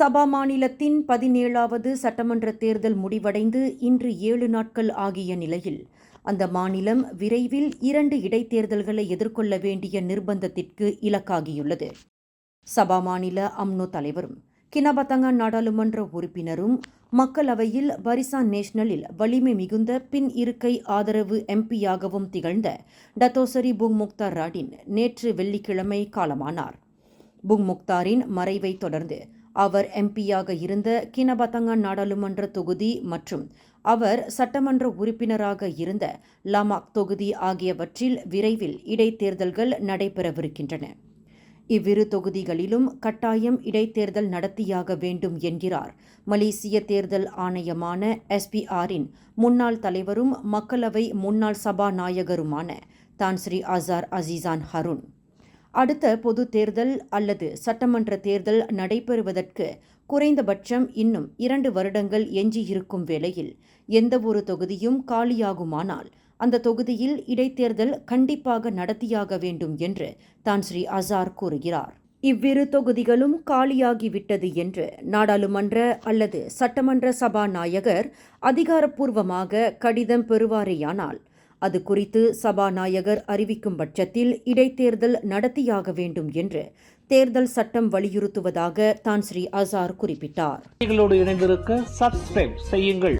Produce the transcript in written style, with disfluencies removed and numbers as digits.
சபா மாநிலத்தின் 17வது சட்டமன்ற தேர்தல் முடிவடைந்து இன்று 7 நாட்கள் ஆகிய நிலையில் அந்த மாநிலம் விரைவில் 2 இடைத்தேர்தல்களை எதிர்கொள்ள வேண்டிய நிர்பந்தத்திற்கு இலக்காகியுள்ளது. சபா மாநில அம்னோ தலைவரும் கினபத்தங்க நாடாளுமன்ற உறுப்பினரும் மக்களவையில் பரிசான் நேஷனலில் வலிமை மிகுந்த பின் இருக்கை ஆதரவு எம்பியாகவும் திகழ்ந்த டத்தோசரி புங் முக்தார் ராடின் நேற்று வெள்ளிக்கிழமை காலமானார். புங் முக்தாரின் மறைவை தொடர்ந்து அவர் எம்பியாக இருந்த கினபத்தங்க நாடாளுமன்ற தொகுதி மற்றும் அவர் சட்டமன்ற உறுப்பினராக இருந்த லமாக் தொகுதி ஆகியவற்றில் விரைவில் இடைத்தேர்தல்கள் நடைபெறவிருக்கின்றன. இவ்விரு தொகுதிகளிலும் கட்டாயம் இடைத்தேர்தல் நடத்தியாக வேண்டும் என்கிறார் மலேசிய தேர்தல் ஆணையமான SPRின் முன்னாள் தலைவரும் மக்களவை முன்னாள் சபாநாயகருமான தான் ஸ்ரீ அசார் அசீசான் ஹருன். அடுத்த பொது தேர்தல் அல்லது சட்டமன்ற தேர்தல் நடைபெறுவதற்கு குறைந்தபட்சம் இன்னும் 2 வருடங்கள் எஞ்சியிருக்கும் வேளையில் எந்தவொரு தொகுதியும் காலியாகுமானால் அந்த தொகுதியில் இடைத்தேர்தல் கண்டிப்பாக நடத்தியாக வேண்டும் என்று தான் ஸ்ரீ அசார் கூறுகிறார். இவ்விரு தொகுதிகளும் காலியாகிவிட்டது என்று நாடாளுமன்ற அல்லது சட்டமன்ற சபாநாயகர் அதிகாரப்பூர்வமாக கடிதம் பெறுவாரேயானால் அது குறித்து சபாநாயகர் அறிவிக்கும் பட்சத்தில் இடைத்தேர்தல் நடத்தியாக வேண்டும் என்று தேர்தல் சட்டம் வலியுறுத்துவதாக தான் ஸ்ரீ அசார் குறிப்பிட்டார். இணைந்திருக்க சப்ஸ்கிரைப் செய்யுங்கள்.